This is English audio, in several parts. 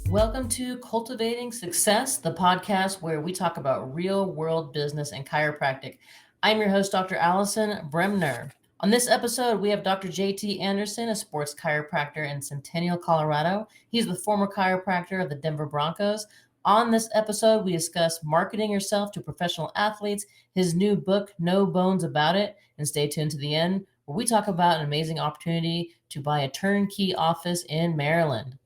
Welcome to Cultivating Success, the podcast where we talk about real world business and chiropractic. I'm your host, Dr. Alison Bremner. On this episode, we have Dr. JT Anderson, a sports chiropractor in Centennial, Colorado. He's the former chiropractor of the Denver Broncos. On this episode, we discuss marketing yourself to professional athletes, his new book, No Bones About It, and stay tuned to the end, where we talk about an amazing opportunity to buy a turnkey office in Maryland.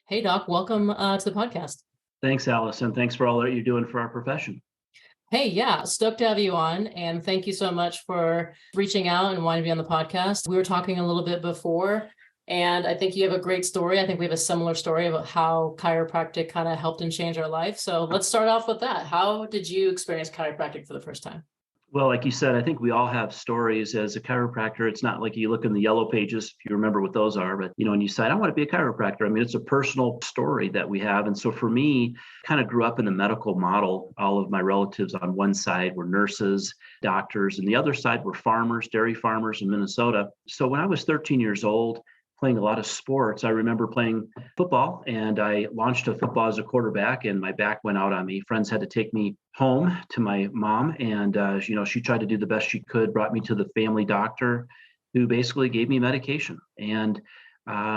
Hey, Doc, welcome to the podcast. Thanks, Allison. Thanks for all that you're doing for our profession. Hey, yeah, stoked to have you on. And thank you so much for reaching out and wanting to be on the podcast. We were talking a little bit before, and I think you have a great story. I think we have a similar story about how chiropractic kind of helped and changed our life. So let's start off with that. How did you experience chiropractic for the first time? Well, like you said, I think we all have stories as a chiropractor. It's not like you look in the yellow pages, if you remember what those are, but and you decide, I want to be a chiropractor. I mean, it's a personal story that we have. And so for me, kind of grew up in the medical model. All of my relatives on one side were nurses, doctors, and the other side were farmers, dairy farmers in Minnesota. So when I was 13 years old, playing a lot of sports, I remember playing football, and I launched a football as a quarterback, and my back went out on me. Friends had to take me home to my mom, and she tried to do the best she could, brought me to the family doctor, who basically gave me medication. And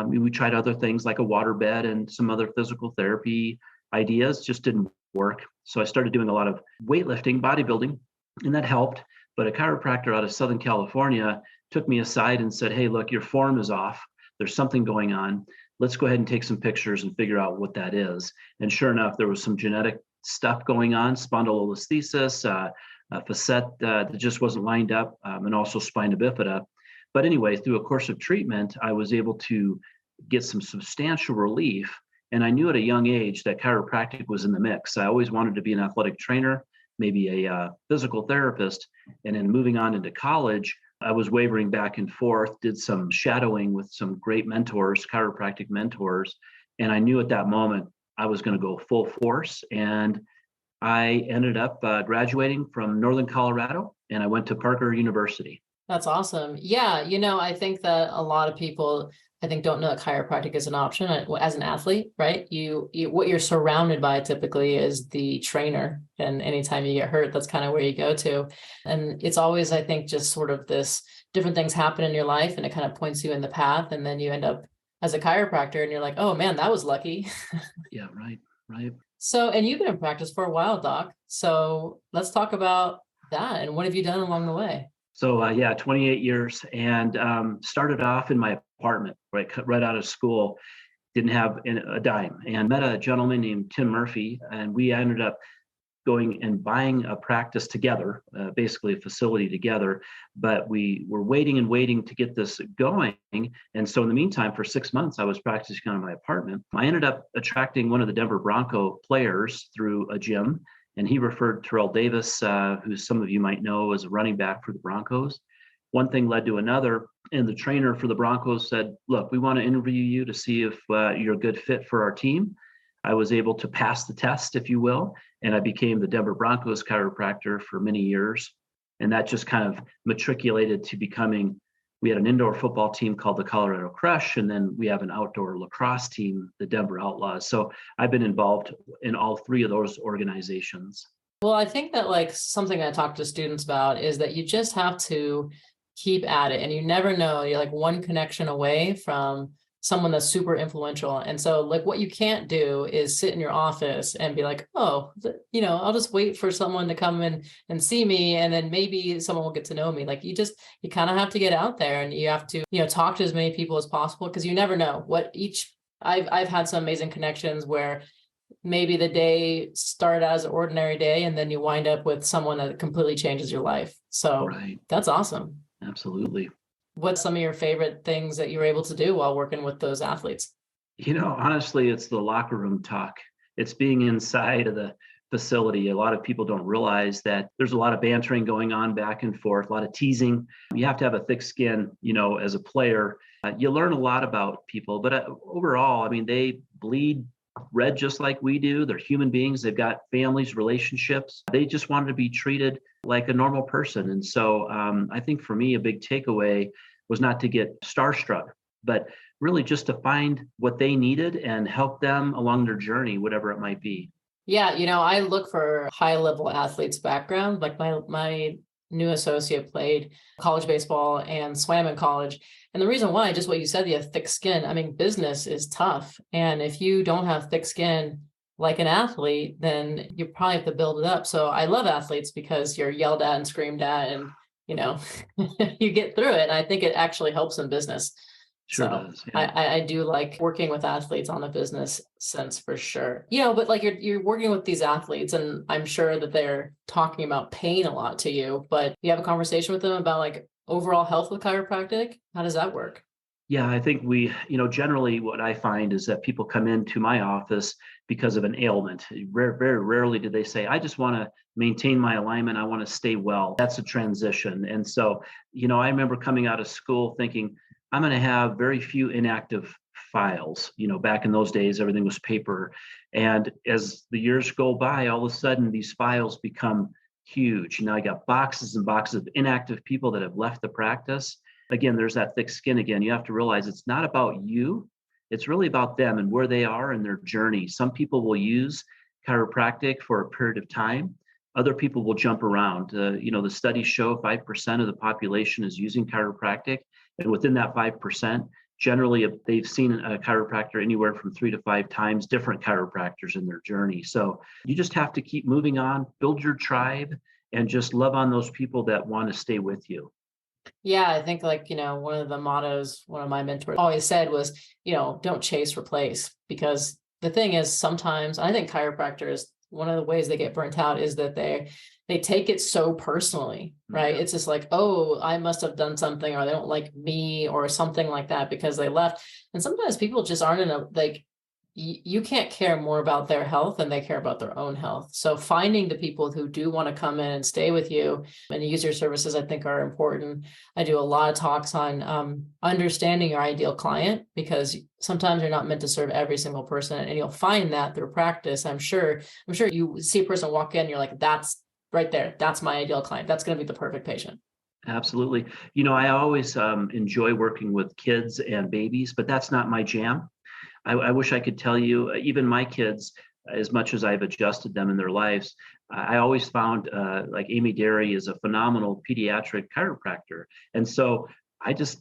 we tried other things like a water bed and some other physical therapy ideas, just didn't work. So I started doing a lot of weightlifting, bodybuilding, and that helped. But a chiropractor out of Southern California took me aside and said, hey, look, your form is off. There's something going on. Let's go ahead and take some pictures and figure out what that is. And sure enough, there was some genetic stuff going on, spondylolisthesis, facet that just wasn't lined up, and also spina bifida. But anyway, through a course of treatment, I was able to get some substantial relief. And I knew at a young age that chiropractic was in the mix. I always wanted to be an athletic trainer, maybe a physical therapist. And then moving on into college, I was wavering back and forth, did some shadowing with some great mentors, chiropractic mentors. And I knew at that moment I was going to go full force. And I ended up graduating from Northern Colorado, and I went to Parker University. That's awesome. Yeah, I think that a lot of people, don't know that chiropractic is an option as an athlete, right? You what you're surrounded by typically is the trainer, and anytime you get hurt, that's kind of where you go to. And it's always, I think, just sort of this different things happen in your life, and it kind of points you in the path, and then you end up as a chiropractor, and you're like, oh man, that was lucky. Yeah, right. So, and you've been in practice for a while, Doc. So let's talk about that, and what have you done along the way? So 28 years, and started off in my apartment, right out of school. Didn't have a dime, and met a gentleman named Tim Murphy, and we ended up going and buying a practice together, basically a facility together. But we were waiting to get this going. And so in the meantime, for 6 months, I was practicing out of my apartment. I ended up attracting one of the Denver Bronco players through a gym. And he referred Terrell Davis, who some of you might know as a running back for the Broncos. One thing led to another, and the trainer for the Broncos said, look, we want to interview you to see if you're a good fit for our team. I was able to pass the test, if you will, and I became the Denver Broncos chiropractor for many years. And that just kind of matriculated to becoming, we had an indoor football team called the Colorado Crush, and then we have an outdoor lacrosse team, the Denver Outlaws. So I've been involved in all three of those organizations. Well, I think that something I talk to students about is that you just have to keep at it, and you never know, you're like one connection away from someone that's super influential. And so what you can't do is sit in your office and be like, oh, I'll just wait for someone to come in and see me, and then maybe someone will get to know me. You kind of have to get out there, and you have to, talk to as many people as possible, because you never know I've had some amazing connections where maybe the day started as an ordinary day, and then you wind up with someone that completely changes your life. So right. That's awesome. Absolutely. What's some of your favorite things that you were able to do while working with those athletes? Honestly, it's the locker room talk. It's being inside of the facility. A lot of people don't realize that there's a lot of bantering going on back and forth, a lot of teasing. You have to have a thick skin, as a player. You learn a lot about people, but overall, they bleed red just like we do. They're human beings. They've got families, relationships. They just wanted to be treated like a normal person. And so I think for me, a big takeaway was not to get starstruck, but really just to find what they needed and help them along their journey, whatever it might be. Yeah, I look for high level athletes background. Like my new associate played college baseball and swam in college. And the reason why, just what you said, you have thick skin. I mean, business is tough. And if you don't have thick skin like an athlete, then you probably have to build it up. So I love athletes because you're yelled at and screamed at and, you get through it. And I think it actually helps in business. Sure So does. Yeah. I do like working with athletes on a business sense for sure. But like you're working with these athletes and I'm sure that they're talking about pain a lot to you, but you have a conversation with them about like overall health with chiropractic. How does that work? Yeah, I think generally what I find is that people come into my office because of an ailment. Very rarely do they say, I just want to maintain my alignment. I want to stay well. That's a transition. And so, I remember coming out of school thinking, I'm going to have very few inactive files. Back in those days, everything was paper. And as the years go by, all of a sudden these files become huge. I got boxes and boxes of inactive people that have left the practice. Again, there's that thick skin again. You have to realize it's not about you. It's really about them and where they are in their journey. Some people will use chiropractic for a period of time. Other people will jump around. The studies show 5% of the population is using chiropractic. And within that 5%, generally they've seen a chiropractor anywhere from 3 to 5 times different chiropractors in their journey. So you just have to keep moving on, build your tribe, and just love on those people that want to stay with you. Yeah, I think one of the mottos one of my mentors always said was, don't chase, replace. Because the thing is sometimes, I think chiropractors, one of the ways they get burnt out is that they take it so personally, right? Yeah. It's just like, oh, I must have done something or they don't like me or something like that because they left. And sometimes people just aren't in a, like, you can't care more about their health than they care about their own health. So finding the people who do want to come in and stay with you and use your services, I think are important. I do a lot of talks on understanding your ideal client because sometimes you're not meant to serve every single person. And you'll find that through practice. I'm sure you see a person walk in, you're like, that's right there. That's my ideal client. That's going to be the perfect patient. Absolutely. I always enjoy working with kids and babies, but that's not my jam. I wish I could tell you, even my kids, as much as I've adjusted them in their lives, I always found like Amy Derry is a phenomenal pediatric chiropractor. And so I just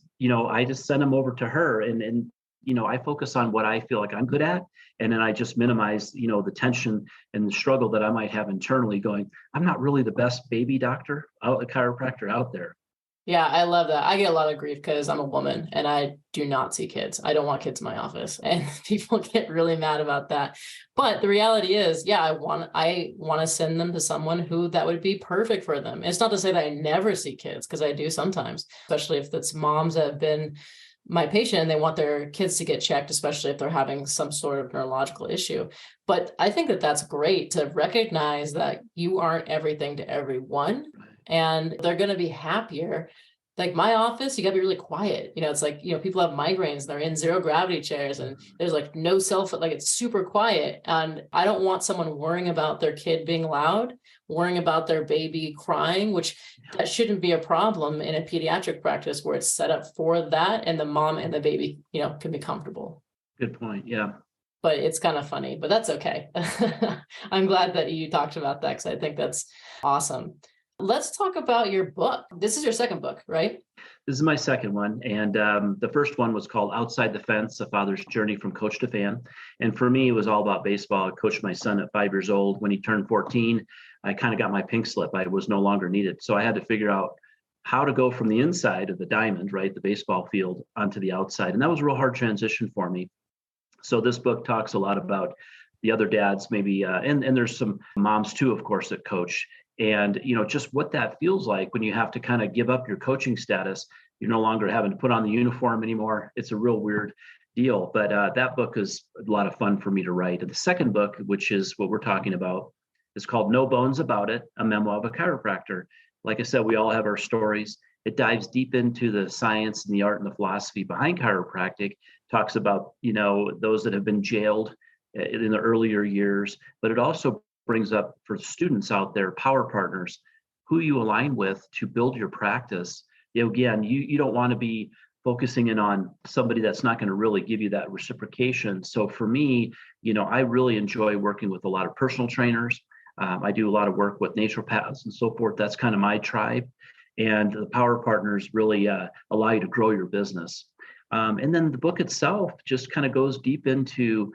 send them over to her and I focus on what I feel like I'm good at. And then I just minimize, the tension and the struggle that I might have internally going, I'm not really the best baby doctor, chiropractor out there. Yeah, I love that. I get a lot of grief because I'm a woman and I do not see kids. I don't want kids in my office. And people get really mad about that. But the reality is, yeah, I want to send them to someone who that would be perfect for them. It's not to say that I never see kids because I do sometimes, especially if it's moms that have been my patient and they want their kids to get checked, especially if they're having some sort of neurological issue. But I think that that's great to recognize that you aren't everything to everyone. And they're going to be happier. Like my office, you got to be really quiet. It's like, people have migraines, they're in zero gravity chairs and there's like no like it's super quiet. And I don't want someone worrying about their kid being loud, worrying about their baby crying, which that shouldn't be a problem in a pediatric practice where it's set up for that. And the mom and the baby, can be comfortable. Good point. Yeah. But it's kind of funny, but that's okay. I'm glad that you talked about that because I think that's awesome. Let's talk about your book. This is your second book, right? This is my second one. And the first one was called Outside the Fence, A Father's Journey from Coach to Fan. And for me, it was all about baseball. I coached my son at 5 years old. When he turned 14, I kind of got my pink slip. I was no longer needed. So I had to figure out how to go from the inside of the diamond, right, the baseball field, onto the outside. And that was a real hard transition for me. So this book talks a lot about the other dads, maybe, and there's some moms too, of course, that coach. And, just what that feels like when you have to kind of give up your coaching status. You're no longer having to put on the uniform anymore. It's a real weird deal. But that book is a lot of fun for me to write. And the second book, which is what we're talking about, is called No Bones About It, A Memoir of a Chiropractor. Like I said, we all have our stories. It dives deep into the science and the art and the philosophy behind chiropractic, talks about, those that have been jailed in the earlier years, but it also brings up for students out there, power partners, who you align with to build your practice. again, you don't want to be focusing in on somebody that's not going to really give you that reciprocation. So for me, I really enjoy working with a lot of personal trainers. I do a lot of work with naturopaths and so forth. That's kind of my tribe. And the power partners really allow you to grow your business. And then the book itself just kind of goes deep into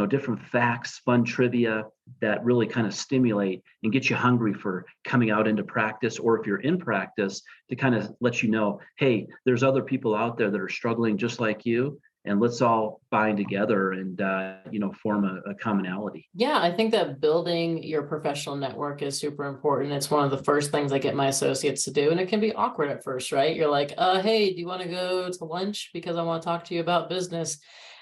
different facts, fun trivia that really kind of stimulate and get you hungry for coming out into practice, or if you're in practice, to kind of let you know, hey, there's other people out there that are struggling just like you, and let's all bind together and form a commonality. Yeah, I think that building your professional network is super important. It's one of the first things I get my associates to do, and it can be awkward at first, right? You're like, hey, do you want to go to lunch because I want to talk to you about business?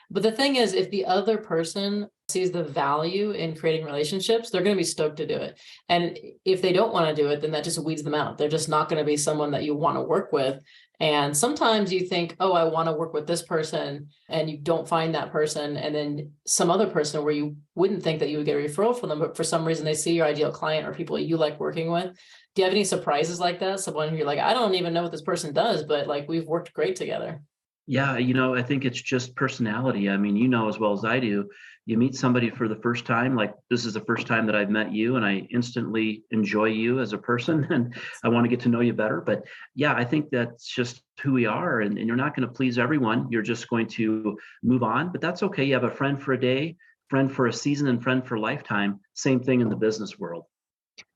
But the thing is, if the other person sees the value in creating relationships, they're going to be stoked to do it. And if they don't want to do it, then that just weeds them out. They're just not going to be someone that you want to work with. And sometimes you think, oh, I want to work with this person, and you don't find that person. And then some other person where you wouldn't think that you would get a referral from them, but for some reason they see your ideal client or people you like working with. Do you have any surprises like that? Someone who you're like, I don't even know what this person does, but like we've worked great together. Yeah, I think it's just personality. I mean, as well as I do, you meet somebody for the first time, like this is the first time that I've met you, and I instantly enjoy you as a person and I want to get to know you better. But yeah, I think that's just who we are. And you're not going to please everyone. You're just going to move on, but that's okay. You have a friend for a day, friend for a season, and friend for a lifetime. Same thing in the business world.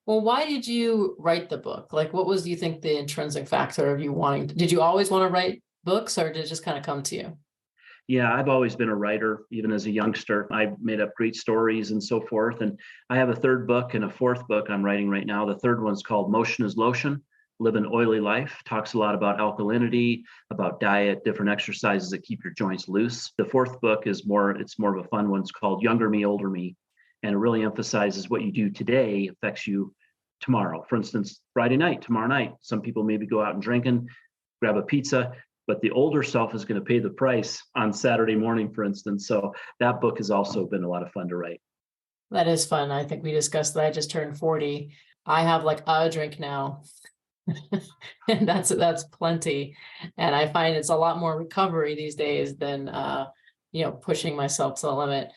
Well, why did you write the book? Like, what was, do you think, the intrinsic factor of you wanting did you always want to write books, or did it just kind of come to you? Yeah, I've always been a writer, even as a youngster. I made up great stories and so forth. And I have a third book and a fourth book I'm writing right now. The third one's called Motion is Lotion, Live an Oily Life. Talks a lot about alkalinity, about diet, different exercises that keep your joints loose. The fourth book is more of a fun one. It's called Younger Me, Older Me. And it really emphasizes what you do today affects you tomorrow. For instance, Friday night, tomorrow night, some people maybe go out and drinking, grab a pizza, but the older self is going to pay the price on Saturday morning, for instance. So that book has also been a lot of fun to write. That is fun. I think we discussed that. I just turned 40. I have like a drink now. And that's plenty. And I find it's a lot more recovery these days than pushing myself to the limit.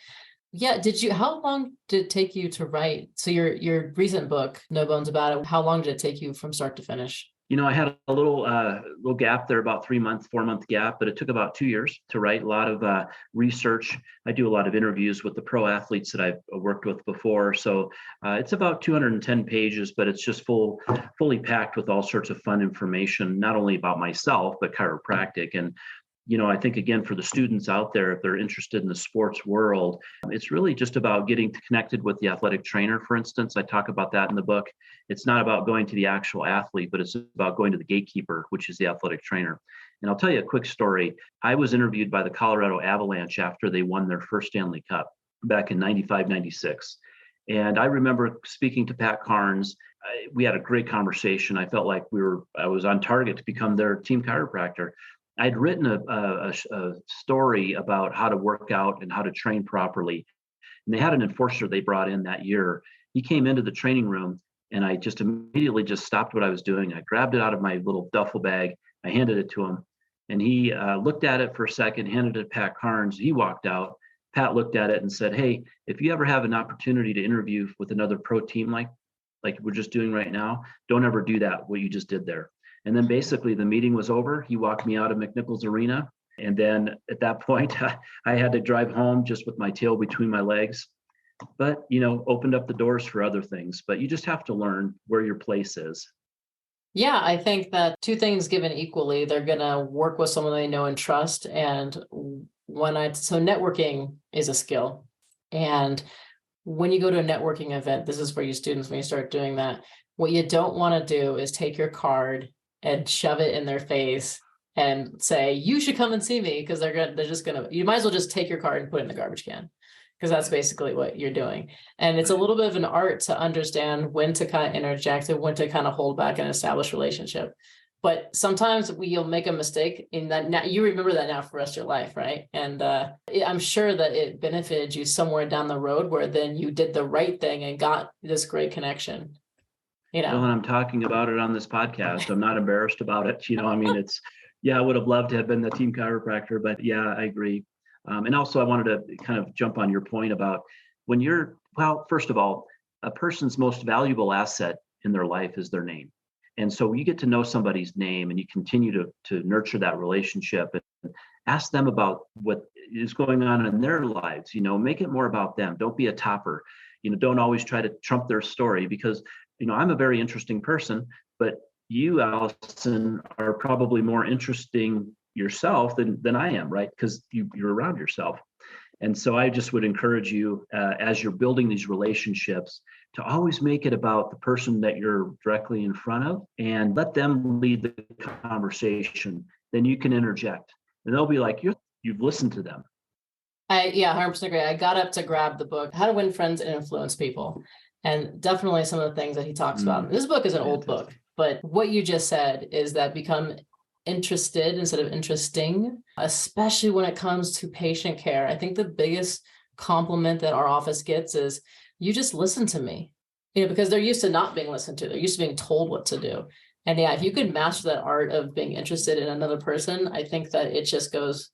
Yeah. How long did it take you to write? So your recent book, No Bones About It, how long did it take you from start to finish? I had a little gap there, about 3 month, 4 month gap, but it took about 2 years to write. A lot of research. I do a lot of interviews with the pro athletes that I've worked with before. So it's about 210 pages, but it's just fully packed with all sorts of fun information, not only about myself, but chiropractic. And I think, again, for the students out there, if they're interested in the sports world, it's really just about getting connected with the athletic trainer, for instance. I talk about that in the book. It's not about going to the actual athlete, but it's about going to the gatekeeper, which is the athletic trainer. And I'll tell you a quick story. I was interviewed by the Colorado Avalanche after they won their first Stanley Cup back in 95, 96. And I remember speaking to Pat Carnes. We had a great conversation. I felt like I was on target to become their team chiropractor. I'd written a story about how to work out and how to train properly. And they had an enforcer they brought in that year. He came into the training room, and I just immediately just stopped what I was doing. I grabbed it out of my little duffel bag. I handed it to him, and he looked at it for a second, handed it to Pat Carnes. He walked out. Pat looked at it and said, "Hey, if you ever have an opportunity to interview with another pro team like we're just doing right now, don't ever do that, what you just did there." And then basically the meeting was over. He walked me out of McNichols Arena. And then at that point, I had to drive home just with my tail between my legs. But, opened up the doors for other things. But you just have to learn where your place is. Yeah, I think that two things given equally, they're going to work with someone they know and trust. And so networking is a skill. And when you go to a networking event, this is for you students, when you start doing that, what you don't want to do is take your card and shove it in their face and say, you should come and see me, because you might as well just take your card and put it in the garbage can, because that's basically what you're doing. And it's a little bit of an art to understand when to kind of interject and when to kind of hold back and establish relationship. But sometimes you'll make a mistake in that. Now you remember that now for the rest of your life, right? And I'm sure that it benefited you somewhere down the road where then you did the right thing and got this great connection. Well, and I'm talking about it on this podcast. I'm not embarrassed about it. I mean, I would have loved to have been the team chiropractor, but yeah, I agree. And also I wanted to kind of jump on your point about first of all, a person's most valuable asset in their life is their name. And so you get to know somebody's name and you continue to nurture that relationship and ask them about what is going on in their lives. Make it more about them. Don't be a topper. Don't always try to trump their story, because I'm a very interesting person, but you, Alison, are probably more interesting yourself than I am, right? Because you're around yourself. And so I just would encourage you, as you're building these relationships, to always make it about the person that you're directly in front of and let them lead the conversation. Then you can interject and they'll be like, you've listened to them. 100% agree. I got up to grab the book, How to Win Friends and Influence People. And definitely some of the things that he talks about. This book is an old book, but what you just said is that become interested instead of interesting, especially when it comes to patient care. I think the biggest compliment that our office gets is, you just listen to me, because they're used to not being listened to. They're used to being told what to do. And if you could master that art of being interested in another person, I think that it just goes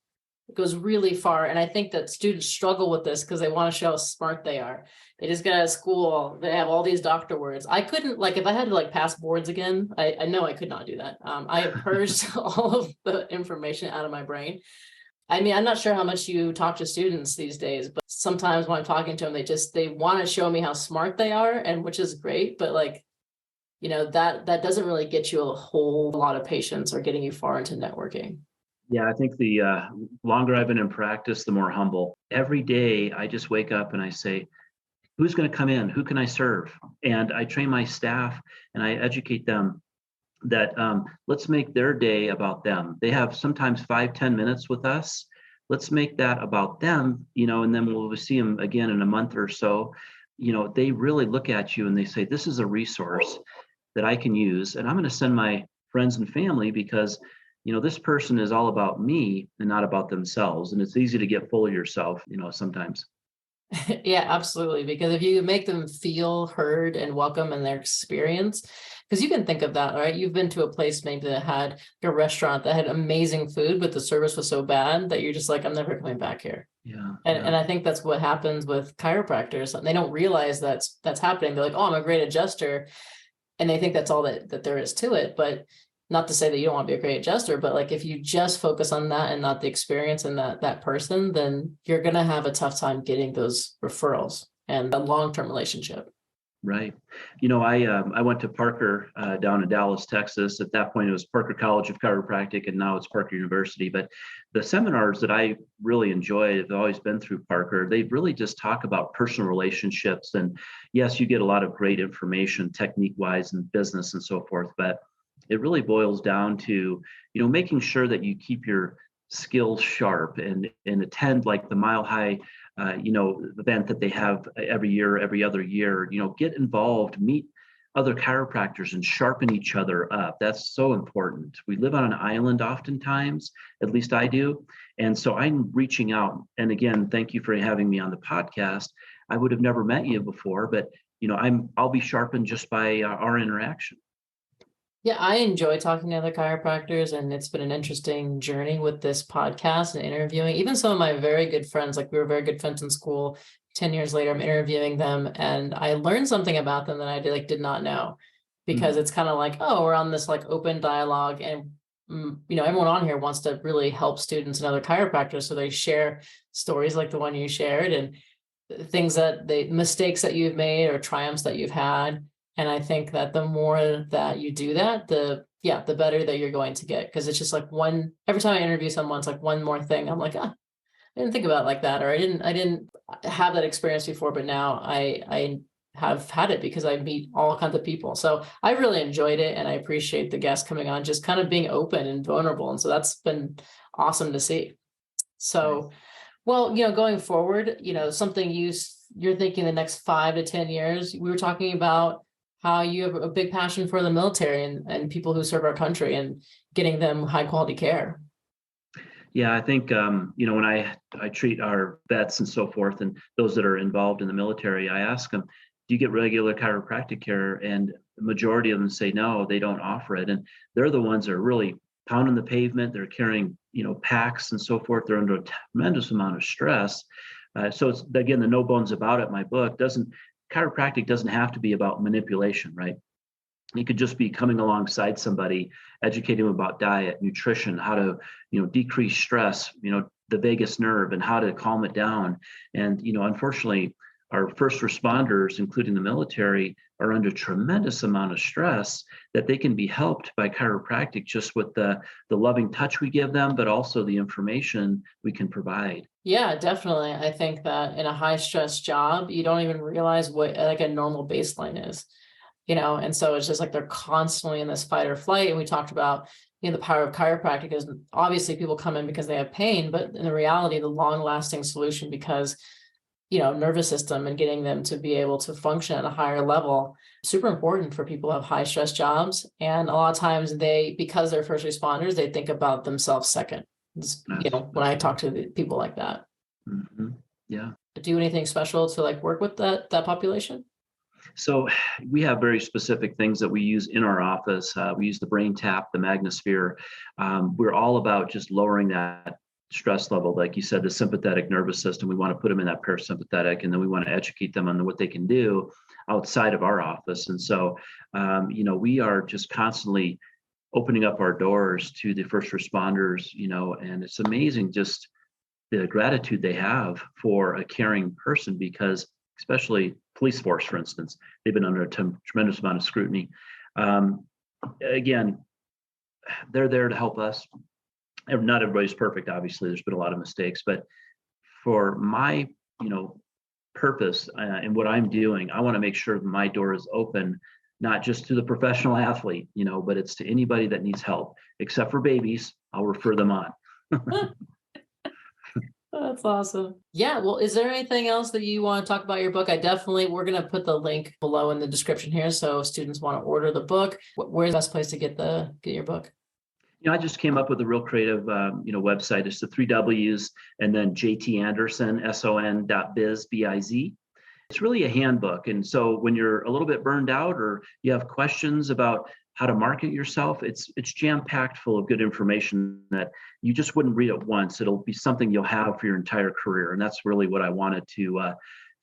really far. And I think that students struggle with this because they want to show how smart they are. They just get out of school, they have all these doctor words. I couldn't, if I had to pass boards again, I know I could not do that. I have purged all of the information out of my brain. I mean, I'm not sure how much you talk to students these days, but sometimes when I'm talking to them, they want to show me how smart they are, and which is great, but that doesn't really get you a whole lot of patience or getting you far into networking. Yeah, I think the longer I've been in practice, the more humble. Every day I just wake up and I say, who's going to come in? Who can I serve? And I train my staff and I educate them that let's make their day about them. They have sometimes 5-10 minutes with us. Let's make that about them, and then we'll see them again in a month or so. They really look at you and they say, this is a resource that I can use, and I'm going to send my friends and family because this person is all about me and not about themselves. And it's easy to get full of yourself, sometimes. Yeah, absolutely. Because if you make them feel heard and welcome in their experience, because you can think of that, right? You've been to a place maybe that had a restaurant that had amazing food, but the service was so bad that you're just like, I'm never coming back here. Yeah. And I think that's what happens with chiropractors. They don't realize that's happening. They're like, oh, I'm a great adjuster. And they think that's all that there is to it. But not to say that you don't want to be a great adjuster, but if you just focus on that and not the experience and that person, then you're going to have a tough time getting those referrals and a long-term relationship. Right. I went to Parker down in Dallas, Texas. At that point, it was Parker College of Chiropractic, and now it's Parker University. But the seminars that I really enjoy have always been through Parker. They really just talk about personal relationships. And yes, you get a lot of great information technique-wise and business and so forth. But it really boils down to, making sure that you keep your skills sharp and attend the Mile High event that they have every year, every other year. Get involved, meet other chiropractors and sharpen each other up. That's so important. We live on an island oftentimes, at least I do. And so I'm reaching out. And again, thank you for having me on the podcast. I would have never met you before, but I'll be sharpened just by our interaction. Yeah, I enjoy talking to other chiropractors, and it's been an interesting journey with this podcast and interviewing. Even some of my very good friends, we were very good friends in school. 10 years later, I'm interviewing them, and I learned something about them that I did not know, because it's kind of oh, we're on this open dialogue, and everyone on here wants to really help students and other chiropractors, so they share stories like the one you shared and things mistakes that you've made or triumphs that you've had. And I think that the more that you do that, the better that you're going to get. Because it's just every time I interview someone, it's one more thing. I'm I didn't think about it like that, or I didn't have that experience before, but now I have had it because I meet all kinds of people. So I really enjoyed it, and I appreciate the guests coming on, just kind of being open and vulnerable. And so that's been awesome to see. So, nice. Well, going forward, something you're thinking the next 5 to 10 years, we were talking about how you have a big passion for the military and people who serve our country and getting them high quality care. Yeah, I think, when I treat our vets and so forth, and those that are involved in the military, I ask them, do you get regular chiropractic care? And the majority of them say no, they don't offer it. And they're the ones that are really pounding the pavement. They're carrying, packs and so forth. They're under a tremendous amount of stress. So it's, again, the no bones about it, my book chiropractic doesn't have to be about manipulation, right? You could just be coming alongside somebody, educating them about diet, nutrition, how to, decrease stress, the vagus nerve and how to calm it down. And, unfortunately, our first responders, including the military, are under tremendous amount of stress that they can be helped by chiropractic just with the loving touch we give them, but also the information we can provide. Yeah, definitely. I think that in a high stress job, you don't even realize what like a normal baseline is, and so it's just like they're constantly in this fight or flight. And we talked about, the power of chiropractic is obviously people come in because they have pain, but in the reality, the long lasting solution, because nervous system and getting them to be able to function at a higher level, super important for people who have high stress jobs. And a lot of times because they're first responders, they think about themselves second. When I talk to people like that. Mm-hmm. Yeah. Do anything special to like work with that population? So we have very specific things that we use in our office. We use the brain tap, the magnosphere. We're all about just lowering that stress level. Like you said, the sympathetic nervous system, we want to put them in that parasympathetic, and then we want to educate them on what they can do outside of our office. And so, we are just constantly opening up our doors to the first responders, and it's amazing just the gratitude they have for a caring person, because especially police force, for instance, they've been under a tremendous amount of scrutiny. Again, they're there to help us. Not everybody's perfect, obviously. There's been a lot of mistakes, but for my, purpose and what I'm doing, I want to make sure my door is open, not just to the professional athlete, but it's to anybody that needs help, except for babies. I'll refer them on. That's awesome. Yeah. Well, is there anything else that you want to talk about your book? We're going to put the link below in the description here. So if students want to order the book, where's the best place to get your book? I just came up with a real creative, website. It's the 3 W's and then JT Anderson, SON.biz, BIZ. It's really a handbook. And so when you're a little bit burned out or you have questions about how to market yourself, it's jam-packed full of good information that you just wouldn't read it once. It'll be something you'll have for your entire career. And that's really what I wanted to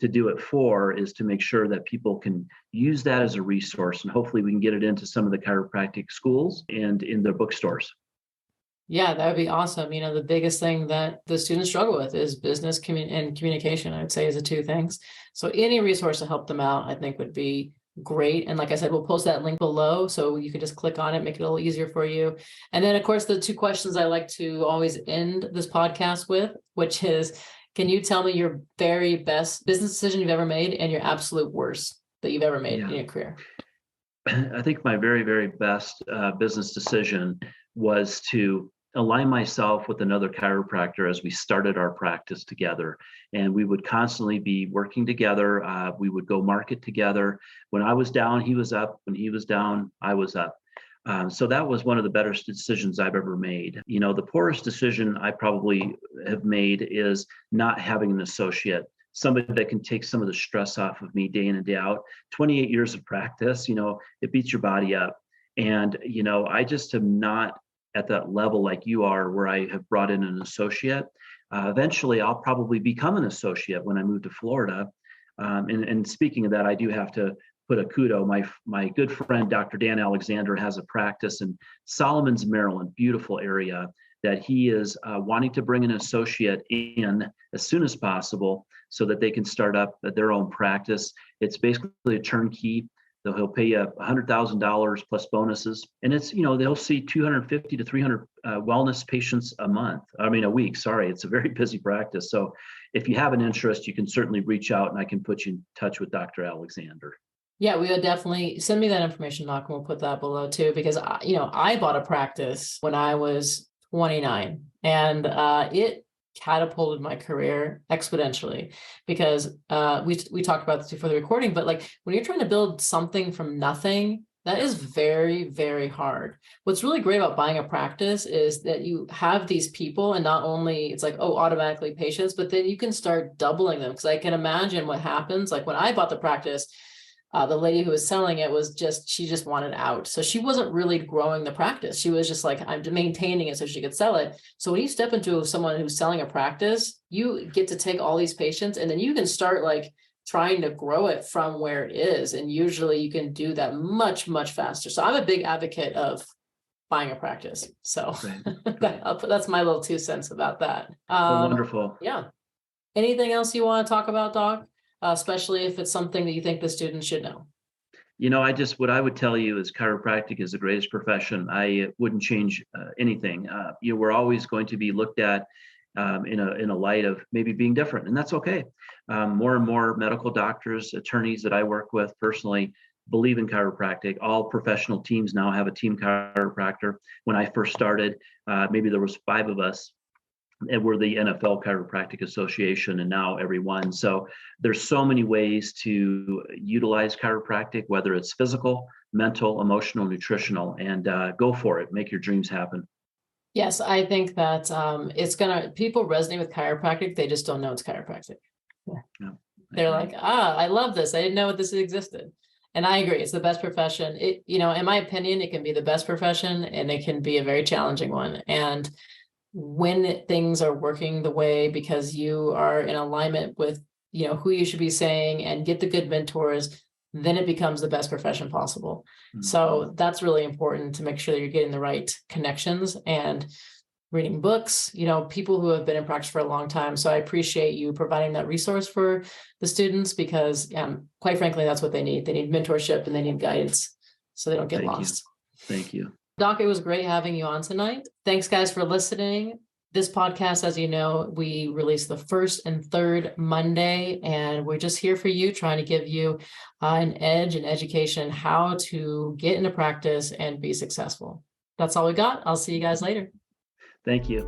do it for, is to make sure that people can use that as a resource. And hopefully we can get it into some of the chiropractic schools and in their bookstores. Yeah, that would be awesome. The biggest thing that the students struggle with is business and communication, I would say, is the two things. So any resource to help them out, I think would be great. And like I said, we'll post that link below so you can just click on it, make it a little easier for you. And then, of course, the two questions I like to always end this podcast with, which is, can you tell me your very best business decision you've ever made and your absolute worst that you've ever made in your career? I think my very, very best business decision was to align myself with another chiropractor as we started our practice together. And we would constantly be working together. We would go market together. When I was down, he was up. When he was down, I was up. So that was one of the better decisions I've ever made. The poorest decision I probably have made is not having an associate, somebody that can take some of the stress off of me day in and day out. 28 years of practice, it beats your body up. And, I just am not at that level like you are, where I have brought in an associate. Eventually, I'll probably become an associate when I move to Florida. And speaking of that, I do have to put a kudo. My good friend, Dr. Dan Alexander, has a practice in Solomons, Maryland, beautiful area, that he is wanting to bring an associate in as soon as possible so that they can start up their own practice. It's basically a turnkey. He'll pay you $100,000 plus bonuses. And it's, they'll see 250 to 300 wellness patients a week. Sorry, it's a very busy practice. So if you have an interest, you can certainly reach out and I can put you in touch with Dr. Alexander. Yeah, we would definitely send me that information, Doc, and we'll put that below too, because I bought a practice when I was 29 and it catapulted my career exponentially, because we talked about this before the recording, but like when you're trying to build something from nothing, that is very, very hard. What's really great about buying a practice is that you have these people, and not only it's like, oh, automatically patients, but then you can start doubling them. Because I can imagine what happens. Like when I bought the practice, The lady who was selling it she just wanted out. So she wasn't really growing the practice. She was just like, I'm maintaining it so she could sell it. So when you step into someone who's selling a practice, you get to take all these patients and then you can start like trying to grow it from where it is. And usually you can do that much, much faster. So I'm a big advocate of buying a practice. So that's my little 2 cents about that. Wonderful. Yeah. Anything else you want to talk about, Doc? Especially if it's something that you think the students should know? What I would tell you is chiropractic is the greatest profession. I wouldn't change anything. We're always going to be looked at in a light of maybe being different, and that's okay. More and more medical doctors, attorneys that I work with personally believe in chiropractic. All professional teams now have a team chiropractor. When I first started, maybe there was 5 of us, and we're the NFL Chiropractic Association, and now everyone. So there's so many ways to utilize chiropractic, whether it's physical, mental, emotional, nutritional, and go for it. Make your dreams happen. Yes, I think that people resonate with chiropractic. They just don't know it's chiropractic. Yeah. They're like, I love this. I didn't know this existed. And I agree. It's the best profession. In my opinion, it can be the best profession and it can be a very challenging one. And when things are working the way, because you are in alignment with, who you should be saying and get the good mentors, then it becomes the best profession possible. Mm-hmm. So that's really important to make sure that you're getting the right connections and reading books, people who have been in practice for a long time. So I appreciate you providing that resource for the students because quite frankly, that's what they need. They need mentorship and they need guidance so they don't get lost. Thank you. Doc, it was great having you on tonight. Thanks, guys, for listening. This podcast, as you know, we release the first and third Monday, and we're just here for you, trying to give you an edge and education how to get into practice and be successful. That's all we got. I'll see you guys later. Thank you.